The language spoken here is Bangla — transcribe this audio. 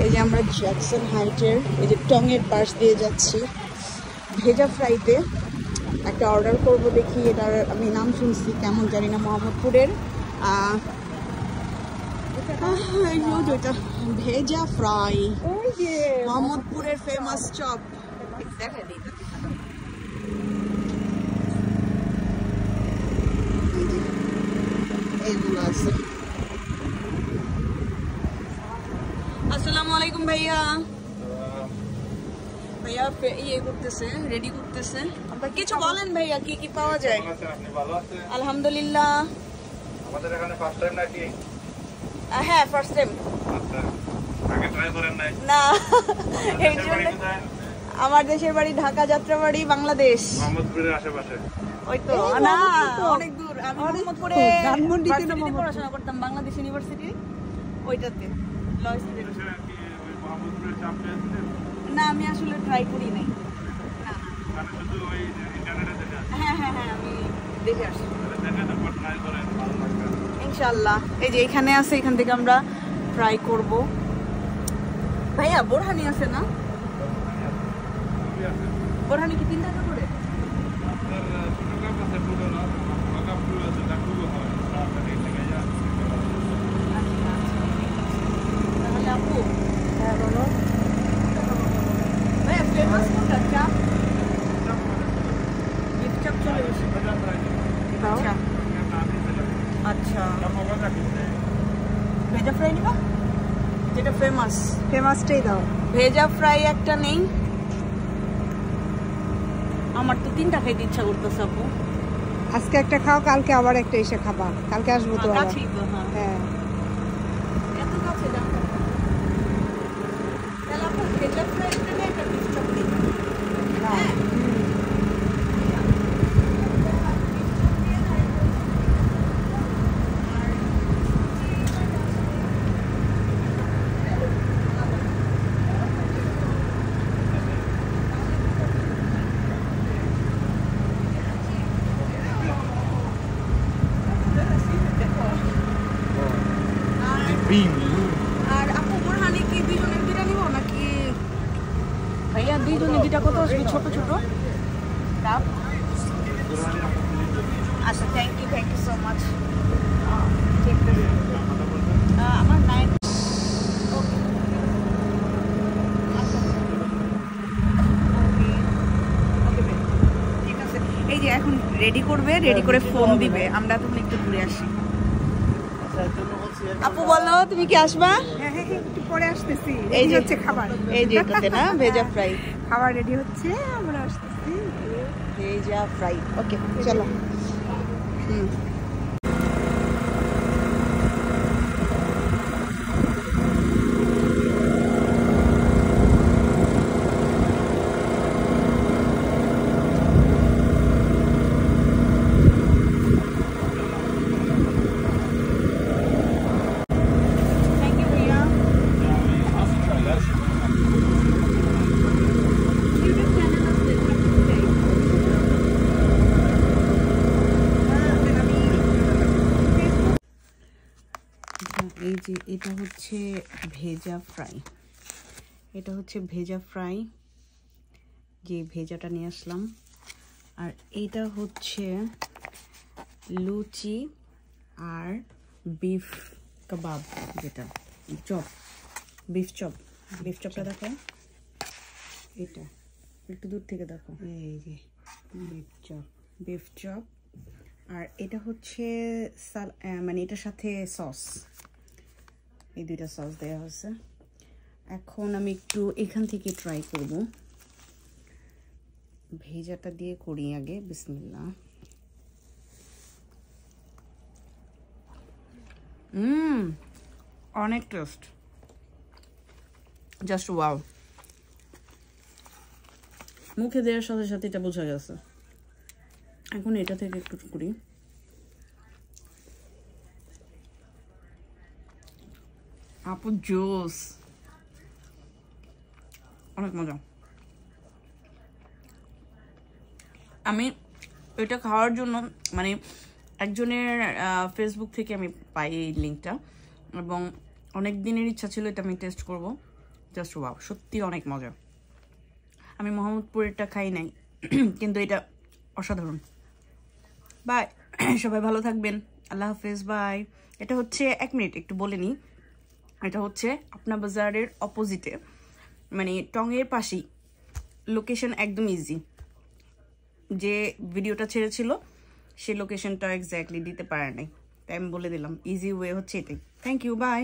এই যে আমরা জ্যাকসন হাইটের এই যে টঙের পাশ দিয়ে যাচ্ছি। ভেজা ফ্রাইতে একটা অর্ডার করব, দেখি এটার আমি নাম শুনছি কেমন জানি না, মোহাম্মদপুরের ওইটা ভেজা ফ্রাই, মোহাম্মদপুরের ফেমাস চপ। দেখা দিই এইগুলো আছে। আসসালামু আলাইকুম ভাইয়া। ভাইয়া ইয়ে করতেছে, রেডি করতেছে। আপনার কিছু বলেন ভাইয়া, কি কি পাওয়া যায়? আলহামদুলিল্লাহ। আমাদের এখানে ফার্স্ট টাইম নাকি? হ্যাঁ ফার্স্ট টাইম। আচ্ছা, আগে ট্রাই করেন নাই? না, এই জন্য। আমার দেশের বাড়ি ঢাকা, যাত্রাবাড়ি, বাংলাদেশ। মোহাম্মদপুরের আশেপাশে। ওই তো না, অনেক দূর। আমি মোহাম্মদপুরে ধানমন্ডিতে পড়াশোনা করতাম, বাংলাদেশ ইউনিভার্সিটি ওইটাতে। না আমি আসলে ট্রাই করি নাই। হ্যাঁ হ্যাঁ হ্যাঁ, আমি দেখে আসছি ইনশাল্লাহ। এই যে এখানে আছে, এখান থেকে আমরা ট্রাই করব। ভাইয়া বোরহানি আছে না? বোরহানি কি 3 টাকা করে? তাহলে আপু, হ্যাঁ বলো ভাইয়া, ফেমাস কোনটা চাপ? বিফ চাপ চলে এসেছে। আচ্ছা আচ্ছা, ভেজা ফ্রাই নিবা? যেটা ফেমাসটাই দাও। ভেজা ফ্রাই একটা নেই? আমার তো 3টা খাইতে ইচ্ছা করতেছে আপু। আজকে একটা খাও, কালকে আবার একটা এসে খাবা। কালকে আসবো তো। কাছেই তো। হ্যাঁ, এত কাছে দাম। তাহলে আপু ভেজা ফ্রাই একটা নেই, একটা বিফ চাপ নেই? হ্যাঁ আর আপু বোরহানি কি 2জনের 2টা নিব নাকি? ভাইয়া 2জনের 2টা কত আসবে? ছোট ছোট কাপ। আচ্ছা, থ্যাংক ইউ সো মাচ। ঠিক আছে, আমার 9। ওকে আচ্ছা ওকে ঠিক আছে। এই যে এখন রেডি করবে, রেডি করে ফোন দিবে, আমরা তখন একটু ঘুরে আসি। আপু বলো, তুমি কি আসবা? হ্যাঁ হ্যাঁ, একটু পরে আসতেছি। এই যে হচ্ছে খাবার, এই যে এটাতে না ভেজা ফ্রাই। খাবার রেডি হচ্ছে, আমরা আসতেছি। ভেজা ফ্রাই, ওকে চলো। এই যে এটা হচ্ছে ভেজা ফ্রাই, এটা হচ্ছে ভেজা ফ্রাই, যে ভেজাটা নিয়ে আসলাম। আর এইটা হচ্ছে লুচি আর বিফ কাবাব, যেটা চপ, বিফ চপ। বিফ চপটা দেখো, এটা একটু দূর থেকে দেখো, এই যে বিফ চপ। আর এটা হচ্ছে মানে এটার সাথে সস, এই 2টা সস দেওয়া হচ্ছে। এখন আমি একটু এখান থেকে ট্রাই করব, ভেজাটা দিয়ে করি আগে। বিসমিল্লাহ। অনেক টেস্ট, জাস্ট ওয়াও। মুখে দেওয়ার সাথে সাথে এটা বোঝা গেছে। এখন এটা থেকে একটু করি। আপু জুস, অনেক মজা। আমি এটা খাওয়ার জন্য মানে একজনের ফেসবুক থেকে আমি পাই এই লিঙ্কটা, এবং অনেক দিনের ইচ্ছা ছিল এটা আমি টেস্ট করব। জাস্ট ওয়াও, সত্যি অনেক মজা। আমি মোহাম্মদপুরেরটা খাই নাই, কিন্তু এটা অসাধারণ। বাই, সবাই ভালো থাকবেন, আল্লাহ হাফেজ, বাই। এটা হচ্ছে 1 মিনিট একটু বলে নিই, এটা হচ্ছে আপনা বাজারের অপোজিটে, মানে টঙের পাশেই, লোকেশন একদম ইজি। যে ভিডিওটা ছেড়েছিল সে লোকেশনটা এক্স্যাক্টলি দিতে পারে নাই, তাই আমি বলে দিলাম, ইজি ওয়ে হচ্ছে এটাই। Thank you, by.